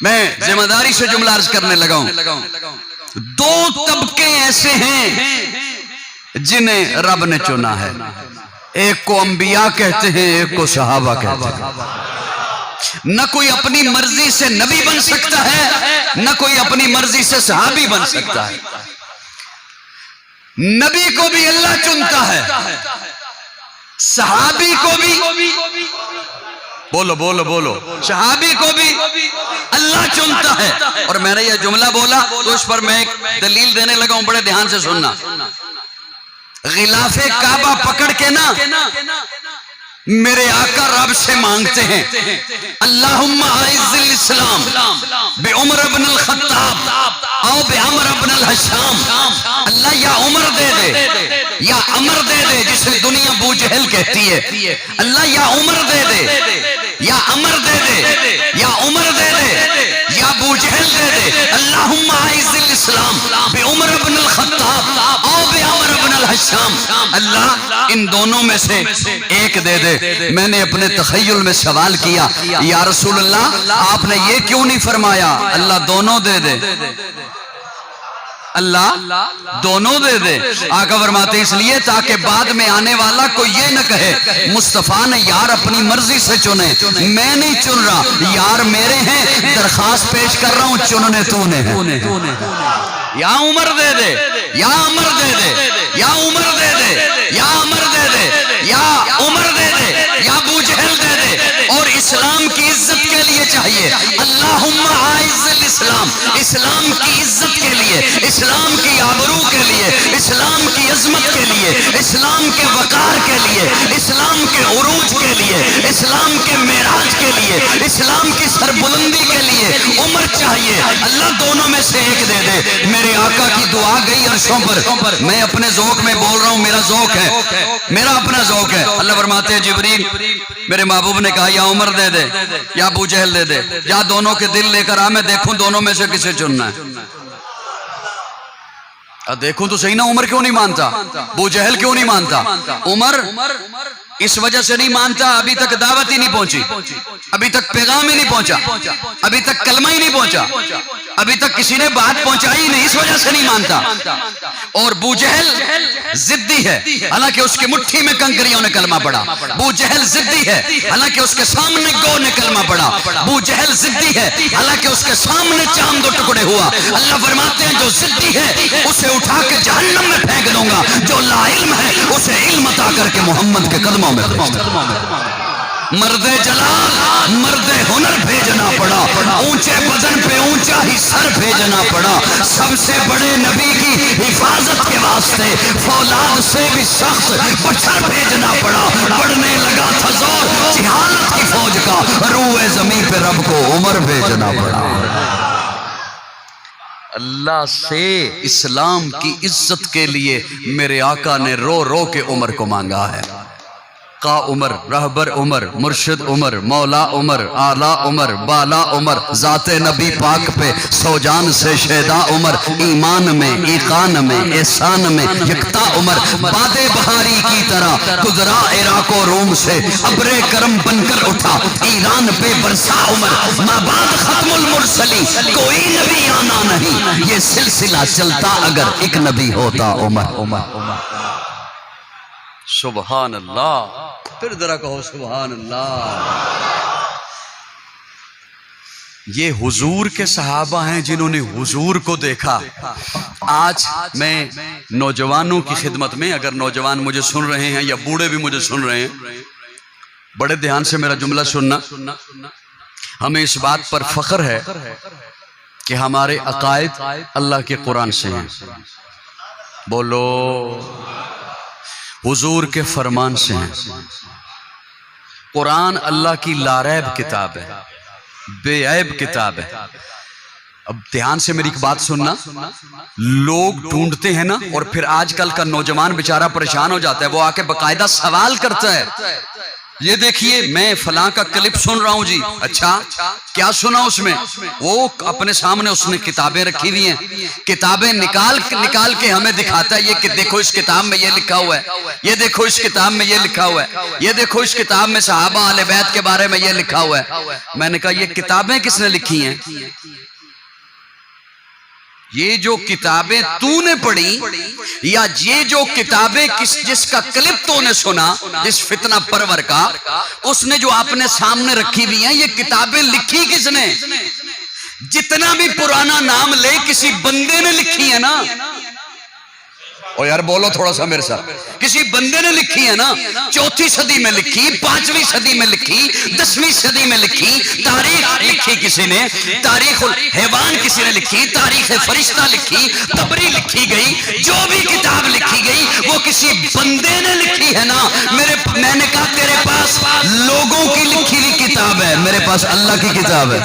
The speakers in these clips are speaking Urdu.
میں ذمہ داری سے جملہ عرض کرنے لگا ہوں. دو طبقے ایسے ہیں جنہیں رب نے چنا ہے. ایک کو انبیاء کہتے ہیں، ایک کو صحابہ کہتے ہیں. نہ کوئی اپنی مرضی سے نبی بن سکتا ہے، نہ کوئی اپنی مرضی سے صحابی بن سکتا ہے. نبی کو بھی اللہ چنتا ہے، صحابی کو بھی، بولو بولو بولو، صحابی کو بھی اللہ چنتا ہے. اور میں نے یہ جملہ بولا تو اس پر میں ایک دلیل دینے لگا ہوں، بڑے دھیان سے سننا. غلاف کعبہ پکڑ کے نا میرے آقا رب سے مانگتے ہیں، اللہم اعز الاسلام بعمر بن الخطاب او بعمر بن الحشام. اللہ یا عمر دے دے یا عمر دے دے جسے دنیا ابو جہل کہتی ہے. اللہ یا عمر دے دے یا عمر دے دے یا عمر دے دے یا ابو جہل دے دے. اللہم اعز الاسلام بعمر بن الخطاب او بعمر بن الحشام. اللہ ان دونوں میں سے ایک دے دے. میں نے اپنے تخیل میں سوال کیا، یا رسول اللہ آپ نے یہ کیوں نہیں فرمایا اللہ دونوں دے دے، اللہ دونوں دے دے؟ آقا فرماتے اس لیے تاکہ بعد میں آنے والا کوئی یہ نہ کہے مصطفیٰ نے یار اپنی مرضی سے چنے، میں نہیں چن رہا، یار میرے ہیں، درخواست پیش کر رہا ہوں، چننے تو نے ہیں. یا عمر دے دے یا عمر دے دے یا عمر دے دے یا عمر دے دے یا عمر دے دے یا ابو جہل دے دے. اور اسلام کی عزت کے لیے چاہیے اللہم اعز الاسلام، اسلام کی عزت کے لیے، اسلام کی آبرو کے لیے، اسلام کی عظمت کے لیے، اسلام کے وقار کے لیے، اسلام کے عروج کے لیے، اسلام کے معراج کے لیے، اسلام کی سربلندی کے لیے عمر چاہیے. اللہ دونوں میں سے ایک دے دے. میرے آقا کی دعا گئی عرشوں پر. میں اپنے ذوق میں بول رہا ہوں، میرا ذوق ہے، میرا اپنا ذوق ہے. اللہ فرماتے ہیں جبریل میرے محبوب نے کہا یا عمر دے دے یا ابو جہل دے دے، جا دونوں کے دل لے کر آ، میں دیکھوں دونوں میں سے کسے چننا ہے. دیکھوں تو صحیح نا، عمر کیوں نہیں مانتا، ابو جہل کیوں نہیں مانتا؟ عمر اس وجہ سے نہیں مانتا ابھی تک دعوت ہی نہیں پہنچی، ابھی تک پیغام ہی نہیں پہنچا، ابھی تک کلمہ ہی نہیں پہنچا، ابھی تک کسی نے بات پہنچائی نہیں، اس وجہ سے نہیں مانتا. اور ابو جہل ضدی ہے، حالانکہ اس کی مٹھی میں کنکریوں نے کلمہ پڑھا. ابو جہل ضدی ہے، حالانکہ اس کے سامنے گو نے کلمہ پڑھا. ابو جہل ضدی ہے، حالانکہ اس کے سامنے چاند دو ٹکڑے ہوا. اللہ فرماتے ہیں جو ضدی ہے اسے اٹھا کے جہنم میں پھینک دوں گا، جو لا علم ہے اسے علم عطا کر کے محمد کے قدموں میں. مرد جلال مرد ہنر بھیجنا پڑا، اونچے بدن پہ اونچا ہی سر بھیجنا پڑا. سب سے بڑے نبی کی حفاظت کے واسطے فولاد سے بھی سخت بچھڑ بھیجنا پڑا. بڑھنے لگا تھا زور جہالت کی فوج کا، روئے زمین پہ رب کو عمر بھیجنا پڑا. اللہ سے اسلام کی عزت کے لیے میرے آقا نے رو رو کے عمر کو مانگا ہے. قا عمر، رہبر عمر، مرشد عمر، مولا عمر، اعلیٰ عمر، بالا عمر، ذات نبی پاک پہ سو جان سے شیدا عمر. ایمان میں، ایقان میں، احسان میں یکتا عمر. باد بہاری کی طرح گزرا عراق و روم سے، ابر کرم بن کر اٹھا ایران پہ برسا عمر. مابعد ختم المرسلی کوئی نبی آنا نہیں، یہ سلسلہ چلتا اگر ایک نبی ہوتا عمر. سبحان اللہ، پھر ذرا کہو سبحان اللہ. یہ حضور کے صحابہ ہیں جنہوں نے حضور کو دیکھا. آج میں نوجوانوں کی خدمت میں، اگر نوجوان مجھے سن رہے ہیں یا بوڑھے بھی مجھے سن رہے ہیں، بڑے دھیان سے میرا جملہ سننا. ہمیں اس بات پر فخر ہے کہ ہمارے عقائد اللہ کے قرآن سے ہیں. بولو، حضور کے فرمان سے ہیں. قرآن اللہ کی لاریب کتاب ہے، بے عیب کتاب ہے. اب دھیان سے میری ایک بات سننا. لوگ ڈھونڈتے ہیں نا، اور پھر آج کل کا نوجوان بیچارہ پریشان ہو جاتا ہے، وہ آ کے باقاعدہ سوال کرتا ہے یہ دیکھیے میں فلاں کا کلپ سن رہا ہوں جی، اچھا کیا سنا اس میں؟ وہ اپنے سامنے اس نے کتابیں رکھی ہوئی ہیں، کتابیں نکال کے ہمیں دکھاتا ہے، یہ کہ دیکھو اس کتاب میں یہ لکھا ہوا ہے، یہ دیکھو اس کتاب میں یہ لکھا ہوا ہے، یہ دیکھو اس کتاب میں صحابہ اہل بیت کے بارے میں یہ لکھا ہوا ہے۔ میں نے کہا یہ کتابیں کس نے لکھی ہیں؟ یہ جو کتابیں تو نے پڑھی یا یہ جو کتابیں جس کا کلپ تو نے سنا، جس فتنہ پرور کا، اس نے جو اپنے سامنے رکھی ہوئی ہیں، یہ کتابیں لکھی کس نے؟ جتنا بھی پرانا نام لے کسی بندے نے لکھی ہے نا۔ اور یار بولو تھوڑا سا میرے ساتھ، کسی بندے نے لکھی ہے نا، 4 صدی میں لکھی، 5ویں صدی میں لکھی، 10ویں صدی میں لکھی، تاریخ لکھی کسی نے، تاریخ الحیوان کسی نے لکھی، تاریخ فرشتہ لکھی، تبری لکھی گئی، جو بھی کتاب لکھی گئی وہ کسی بندے نے لکھی ہے نا۔ میں نے کہا تیرے پاس لوگوں کی لکھی ہوئی کتاب ہے، میرے پاس اللہ کی کتاب ہے۔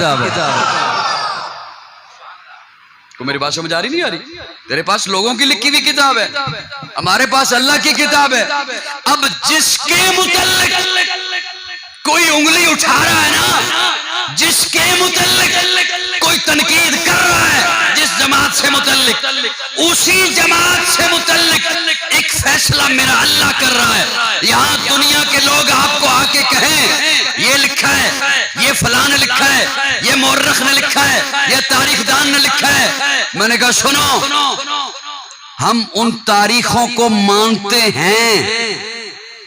کو میری بات سمجھ آ رہی نہیں آ رہی؟ تیرے پاس لوگوں کی لکھی ہوئی کتاب ہے، ہمارے پاس اللہ کی کتاب ہے۔ اب جس کے متعلق کوئی انگلی اٹھا رہا ہے نا، جس کے متعلق کوئی تنقید کر رہا ہے، جس جماعت سے متعلق، اسی جماعت سے متعلق ایک فیصلہ میرا اللہ کر رہا ہے۔ یہاں دنیا کے لوگ آپ کو آ کے کہیں یہ لکھا ہے، یہ فلاں نے لکھا ہے، یہ مورخ نے لکھا ہے، یہ تاریخ دان نے لکھا ہے، میں نے کہا سنو، ہم ان تاریخوں کو مانتے ہیں۔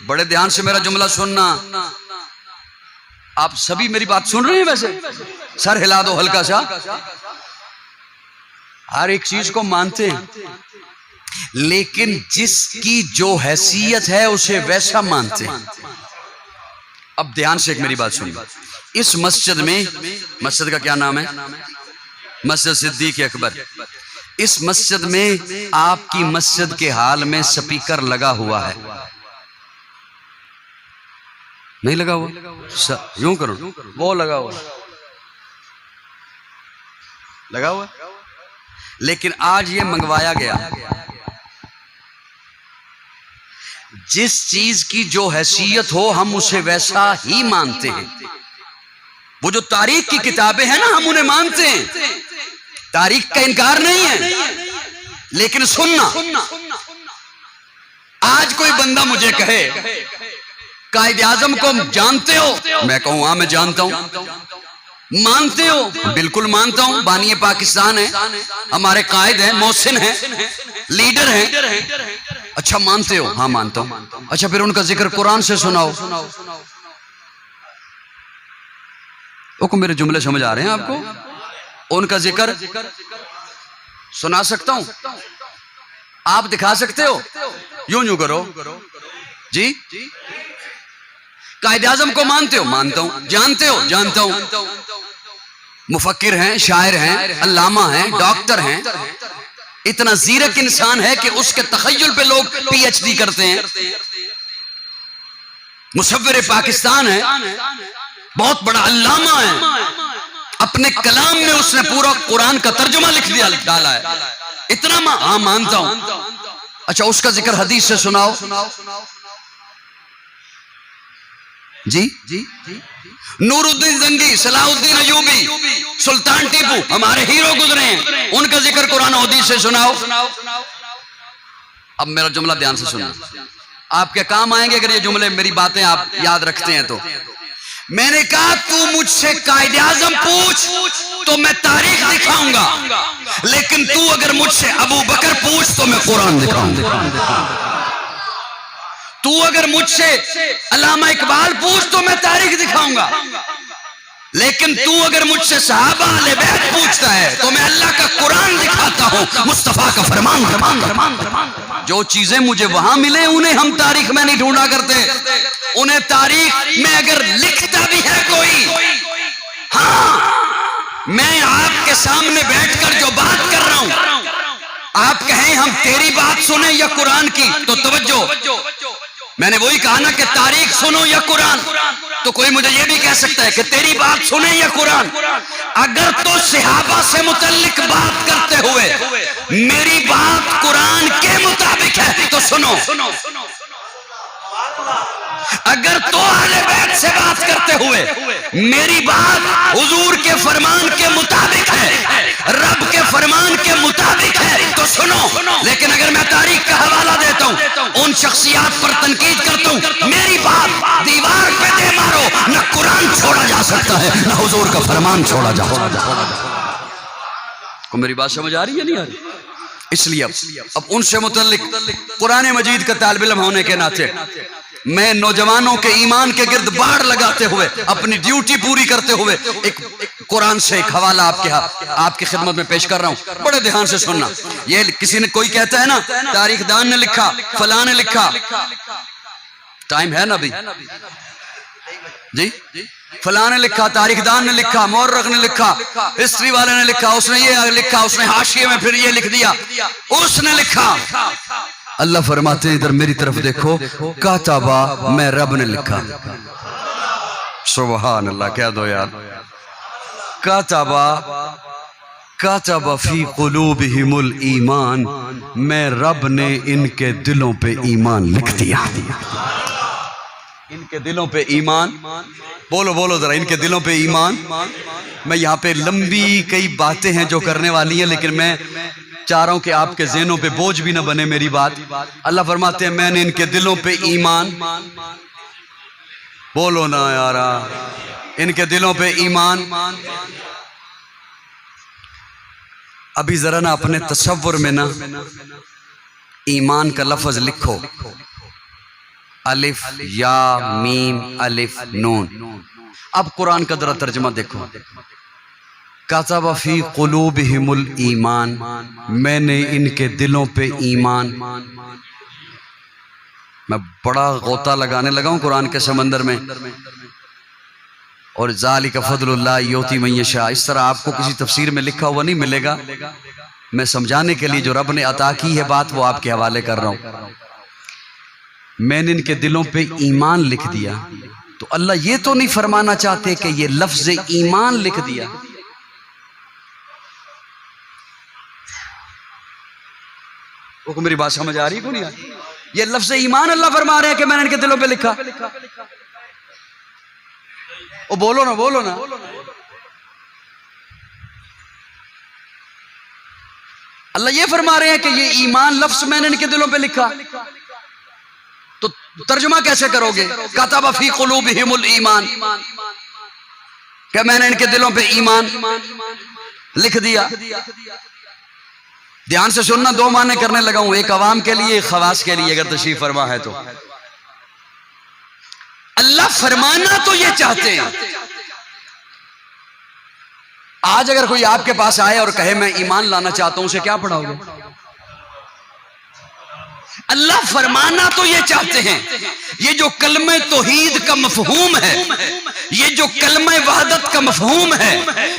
بڑے دھیان سے میرا جملہ سننا، آپ سبھی میری بات سن رہے ہیں؟ ویسے سر ہلا دو ہلکا سا۔ ہر ایک چیز کو مانتے ہیں، لیکن جس کی جو حیثیت ہے اسے ویسا مانتے ہیں۔ اب دھیان سے ایک میری بات سنیے، اس مسجد میں، مسجد کا کیا نام ہے؟ مسجد صدیق اکبر۔ اس مسجد میں آپ کی مسجد کے حال میں سپیکر لگا ہوا ہے، نہیں لگا ہوا؟ یوں کرو، وہ لگا ہوا، لگا ہوا، لیکن آج یہ منگوایا گیا۔ جس چیز کی جو حیثیت ہو ہم اسے ویسا ہی مانتے ہیں۔ وہ جو تاریخ کی کتابیں ہیں نا، ہم انہیں مانتے ہیں، تاریخ کا انکار نہیں ہے، لیکن سننا، آج کوئی بندہ مجھے کہے قائد اعظم کو جانتے ہو؟ میں کہوں ہاں میں جانتا ہوں۔ مانتے ہو؟ بالکل مانتا ہوں، بانی پاکستان ہے، ہمارے قائد ہیں، محسن ہیں، لیڈر ہیں۔ اچھا مانتے ہو؟ ہاں مانتا ہوں۔ اچھا پھر ان کا ذکر قرآن سے سناؤ۔ میرے جملے سمجھ آ رہے ہیں آپ کو؟ ان کا ذکر سنا سکتا ہوں، آپ دکھا سکتے ہو؟ یوں کرو جی۔ قائد اعظم کو مانتے ہو؟ مانتا ہوں۔ جانتے ہو؟ جانتا ہوں۔ مفکر ہیں، شاعر ہیں، علامہ ہیں، ڈاکٹر ہیں، اتنا زیرک انسان ہے کہ اس کے تخیل پہ لوگ پی ایچ ڈی کرتے ہیں۔ مصور پاکستان ہے، بہت بڑا علامہ ہے، اپنے کلام میں اس نے پورا قرآن کا ترجمہ لکھ دیا، ڈالا ہے۔ اتنا ہاں مانتا ہوں۔ اچھا اس کا ذکر حدیث سے سناؤ۔ جی نور الدین زنگی، صلاح الدین ایوبی، سلطان ٹیپو، ہمارے ہیرو گزرے ہیں، ان کا ذکر قرآن و حدیث سے سناؤ۔ اب میرا جملہ دھیان سے سننا، آپ کے کام آئیں گے اگر یہ جملے میری باتیں آپ یاد رکھتے ہیں تو۔ میں نے کہا تو مجھ سے قائد اعظم پوچھ تو میں تاریخ دکھاؤں گا، لیکن تو اگر مجھ سے ابو بکر پوچھ تو میں قرآن دکھاؤں گا۔ تو اگر مجھ سے علامہ اقبال پوچھ تو میں تاریخ دکھاؤں گا، لیکن تو اگر مجھ سے صحابہ اہل بیت پوچھتا ہے تو میں اللہ کا قرآن دکھاتا ہوں، مصطفیٰ کا فرمان۔ جو چیزیں مجھے وہاں ملے انہیں ہم تاریخ میں نہیں ڈھونڈا کرتے، انہیں تاریخ میں اگر لکھتا بھی ہے کوئی، ہاں میں آپ کے سامنے بیٹھ کر جو بات کر رہا ہوں، آپ کہیں ہم تیری بات سنیں یا قرآن کی، تو توجہ، میں نے وہی کہا نا کہ تاریخ سنو یا قرآن، تو کوئی مجھے یہ بھی کہہ سکتا ہے کہ تیری بات سنیں یا قرآن۔ اگر تو صحابہ سے متعلق بات کرتے ہوئے میری بات قرآن کے مطابق ہے تو سنو، اگر تو اہل بیت سے بات کرتے ہوئے میری بات حضور کے فرمان کے مطابق ہے، رب کے فرمان کے مطابق ہے تو سنو، لیکن اگر میں تاریخ کا حوالہ دیتا ہوں، ان شخصیات پر تنقید کرتا ہوں، میری بات دیوار پہ دے مارو، نہ قرآن چھوڑا جا سکتا ہے نہ حضور کا فرمان چھوڑا جا سکتا ہے۔ کو میری بات سمجھ آ رہی ہے نہیں آ رہی؟ اس لیے اب ان سے متعلق قرآن مجید کا طالب علم ہونے کے ناطے میں نوجوانوں کے ایمان کے گرد باڑ لگاتے ہوئے اپنی ڈیوٹی پوری کرتے ہوئے ایک قرآن سے ایک حوالہ آپ کی خدمت میں پیش کر رہا ہوں، بڑے دھیان سے سننا۔ یہ کسی نے کوئی کہتا ہے نا تاریخ دان نے لکھا، فلاں نے لکھا، ٹائم ہے نا ابھی جی، فلاں نے لکھا، تاریخ دان نے لکھا، مورخ نے لکھا، ہسٹری والے نے لکھا، اس نے یہ لکھا، اس نے حاشیے میں پھر یہ لکھ دیا، اس نے لکھا۔ اللہ فرماتے ہیں ادھر میری طرف دیکھو، کاتبہ میں رب نے لکھا۔ سبحان اللہ، کہہ دو یار، کاتبہ فی قلوبہم الایمان، میں رب نے ان کے دلوں پہ ایمان لکھ دیا۔ ان کے دلوں پہ ایمان، بولو ذرا، ان کے دلوں پہ ایمان۔ میں یہاں پہ لمبی کئی باتیں ہیں جو کرنے والی ہیں، لیکن میں چاہ رہا ہوں کہ آپ کے ذہنوں پہ بوجھ بھی نہ بنے میری بات۔ اللہ فرماتے ہیں میں نے ان کے دلوں پہ ایمان، بولو نا یارا، ان کے دلوں پہ ایمان۔ ابھی ذرا نا اپنے تصور میں نا ایمان کا لفظ لکھو، الف یا میم الف نون۔ اب قرآن کا ذرا ترجمہ دیکھو، کتب فی قلوبہم الایمان، میں نے ان کے دلوں پہ ایمان۔ میں بڑا غوطہ لگانے لگا ہوں قرآن کے سمندر میں، اور ذالک فضل اللہ یؤتی من یشاء، اس طرح آپ کو کسی تفسیر میں لکھا ہوا نہیں ملے گا۔ میں سمجھانے کے لیے جو رب نے عطا کی ہے بات وہ آپ کے حوالے کر رہا ہوں۔ میں نے ان کے دلوں پہ ایمان لکھ دیا، تو اللہ یہ تو نہیں فرمانا چاہتے کہ یہ لفظ ایمان لکھ دیا۔ وہ میری بات سمجھ آ رہی کو نہیں آ رہی؟ یہ لفظ ایمان اللہ فرما رہے ہیں کہ میں نے ان کے دلوں پہ لکھا۔ وہ بولو نا، اللہ یہ فرما رہے ہیں کہ یہ ایمان لفظ میں نے ان کے دلوں پہ لکھا، تو ترجمہ کیسے کرو گے؟ کتب فی قلوبہم الایمان، کہ میں نے ان کے دلوں پہ ایمان لکھ دیا۔ دھیان سے سننا، دو معنی کرنے لگا ہوں، ایک عوام کے لیے، ایک خواص کے لیے، اگر تشریف فرما ہے تو۔ اللہ فرمانا تو یہ چاہتے ہیں، آج اگر کوئی آپ کے پاس آئے اور کہے میں ایمان لانا چاہتا ہوں، اسے کیا پڑھاؤ گے؟ اللہ فرمانا تو یہ چاہتے ہیں، یہ جو کلمہ توحید کا مفہوم ہے، یہ جو کلمہ وحدت کا مفہوم ہے،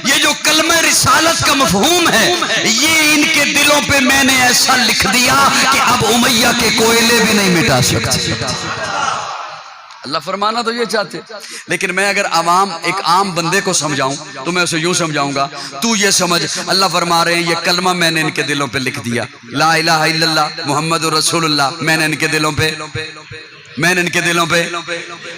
یہ جو کلمہ رسالت کا مفہوم ہے، یہ ان کے دلوں پہ میں نے ایسا لکھ دیا کہ اب امیہ کے کوئلے بھی نہیں مٹا سکتے۔ اللہ فرمانا تو یہ چاہتے، لیکن میں اگر ایک عام بندے کو سمجھاؤں تو میں اسے یوں سمجھاؤں گا، تو یہ سمجھ اللہ فرما رہے ہیں یہ کلمہ میں نے ان کے دلوں پہ لکھ دیا، لا الہ الا اللہ محمد رسول اللہ، میں نے ان کے دلوں پہ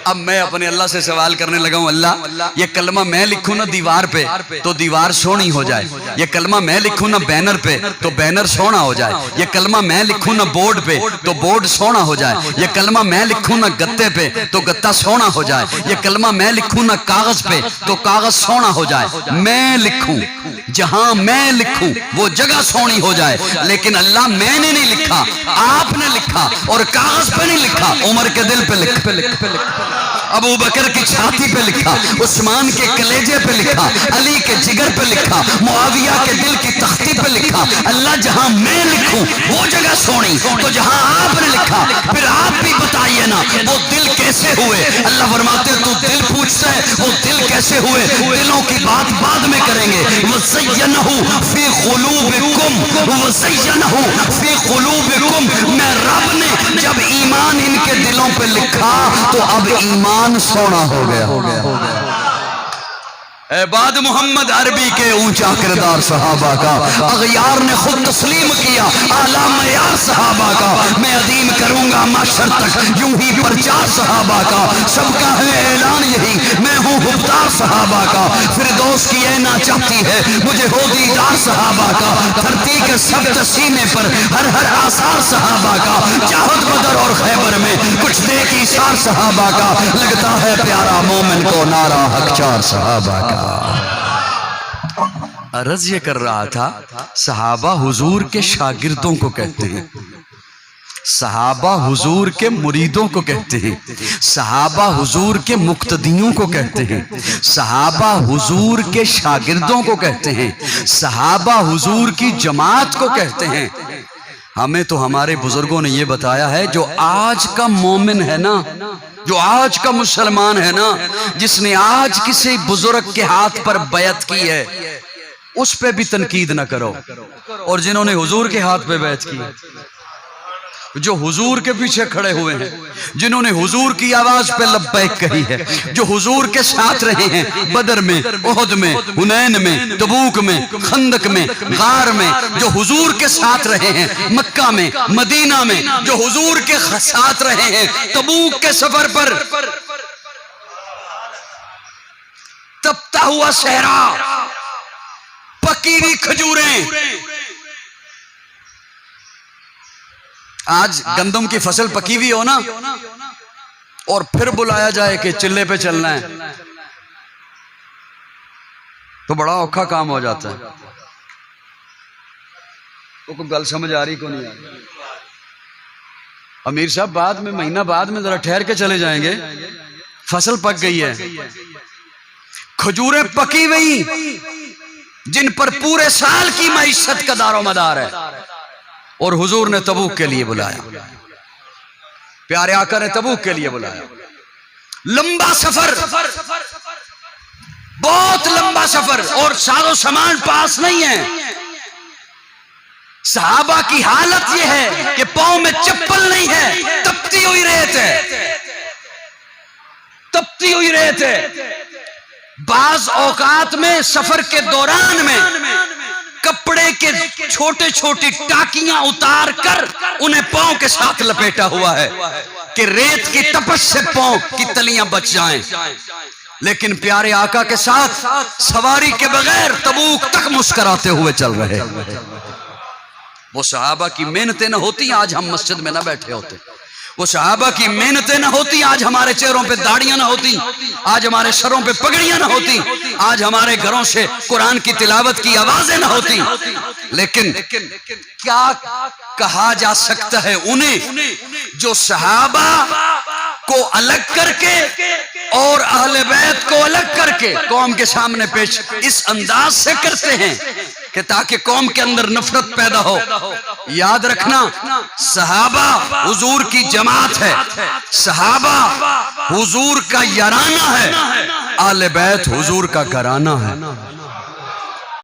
اب میں اپنے اللہ سے سوال کرنے لگا ہوں، اللہ یہ کلمہ میں لکھوں نا دیوار پہ تو دیوار سونی ہو جائے، یہ کلمہ میں لکھوں نا بینر پہ تو بینر سونا ہو جائے، یہ کلمہ میں لکھوں نا بورڈ پہ تو بورڈ سونا ہو جائے، یہ کلمہ میں لکھوں نا گتے پہ تو گتا سونا ہو جائے، یہ کلمہ میں لکھوں نا کاغذ پہ تو کاغذ سونا ہو جائے۔ میں لکھوں، جہاں میں لکھوں وہ جگہ سونی ہو جائے، لیکن اللہ میں نے نہیں لکھا، آپ نے لکھا، اور کاغذ پہ نہیں لکھا، عمر کے دل پہ لکھا، ابو بکر کی چھاتی پہ لکھا، عثمان کے کلیجے پہ لکھا، علی کے جگر پہ لکھا، معاویہ کے دل کی تختی پہ لکھا۔ اللہ جہاں میں لکھوں وہ جگہ سونی، تو جہاں آپ نے لکھا پھر آپ بھی بتائیے نا وہ دل کیسے ہوئے؟ اللہ فرماتے ہیں تو دل پوچھتا ہے وہ دل کیسے ہوئے؟ دلوں کی بات بعد میں کریں گے۔ وَزَيَّنَهُ فِي قُلُوبِكُمْ وَزَيَّنَهُ فِي قُلُوبِكُمْ، میں رب نے جب ایمان ان کے دلوں پہ لکھا تو اب ایمان سونا ہو گیا۔ بعد محمد عربی کے اونچا کردار صحابہ کا، اغیار نے خود تسلیم کیا اعلیٰ معیار صحابہ کا، میں عظیم کروں گا معاشر تک یوں ہی پرچار صحابہ کا، سب کا ہے اعلان یہی میں ہوں حبدار صحابہ کا، فردوس کی اینا چاہتی ہے مجھے ہو دیدار صحابہ کا، دھرتی کے سب سینے پر ہر ہر آثار صحابہ کا، جہاد بدر اور خیبر میں کچھ دیکھ ایثار صحابہ کا، لگتا ہے پیارا مومن کو نعرہ حق چار صحابہ کا۔ عرض یہ کر رہا تھا صحابہ حضور کے شاگردوں کو کہتے ہیں، صحابہ حضور کے مریدوں کو کہتے ہیں، صحابہ حضور کے مقتدیوں کو کہتے ہیں، صحابہ حضور کے شاگردوں کو کہتے ہیں، صحابہ حضور کی جماعت کو کہتے ہیں۔ ہمیں تو ہمارے بزرگوں نے یہ بتایا ہے جو آج کا مومن ہے نا، جو آج کا مسلمان ہے نا، جس نے آج کسی بزرگ کے ہاتھ پر بیعت کی ہے اس پہ بھی تنقید نہ کرو، اور جنہوں نے حضور کے ہاتھ پہ بیعت کی، جو حضور کے پیچھے کھڑے ہوئے ہیں، جنہوں نے حضور کی آواز پہ لبیک کہی ہے، جو حضور کے ساتھ رہے ہیں بدر میں، احد میں، حنین میں، تبوک میں، خندق میں، غار میں، جو حضور کے ساتھ رہے ہیں مکہ میں، مدینہ میں، جو حضور کے ساتھ رہے ہیں تبوک کے سفر پر، تپتا ہوا صحرا، پکی ہوئی کھجوریں۔ آج گندم کی فصل پکی ہوئی ہو نا اور پھر بلایا جائے کہ چلے پہ چلنا ہے تو بڑا اوکھا کام ہو جاتا ہے۔ تو کوئی گل سمجھ آ رہی کو نہیں آ رہی؟ امیر صاحب بعد میں مہینہ بعد میں ذرا ٹھہر کے چلے جائیں گے، فصل پک گئی ہے، کھجوریں پکی ہوئی جن پر پورے سال کی معیشت کا دار و مدار ہے، اور حضور نے تبوک کے لیے بلایا، پیارے آقا نے تبوک کے لیے بلایا۔ لمبا سفر، بہت لمبا سفر، اور ساز و سامان پاس نہیں ہے۔ صحابہ کی حالت یہ ہے کہ پاؤں میں چپل نہیں ہے، تپتی ہوئی ریت ہے، تپتی ہوئی ریت ہے۔ بعض اوقات میں سفر کے دوران میں کپڑے کے چھوٹے چھوٹی ٹاکیاں اتار کر انہیں پاؤں کے ساتھ لپیٹا ہوا ہے کہ ریت کی تپش سے پاؤں کی تلیاں بچ جائیں، لیکن پیارے آقا کے ساتھ سواری کے بغیر تبوک تک مسکراتے ہوئے چل رہے۔ وہ صحابہ کی محنتیں نہ ہوتی آج ہم مسجد میں نہ بیٹھے ہوتے، وہ صحابہ کی محنتیں نہ ہوتی آج ہمارے چہروں پہ داڑیاں نہ ہوتی، آج ہمارے سروں پہ پگڑیاں نہ ہوتی، آج ہمارے گھروں سے قرآن کی تلاوت کی آوازیں نہ ہوتی۔ لیکن کیا کہا جا سکتا ہے انہیں جو صحابہ کو الگ کر کے اور اہل بیت کو الگ کر کے قوم کے سامنے پیش اس انداز سے کرتے ہیں کہ تاکہ قوم کے اندر نفرت پیدا ہو۔ یاد رکھنا صحابہ حضور کی جماعت ہے، صحابہ حضور کا یارانہ ہے، اہل بیت حضور کا گھرانہ ہے۔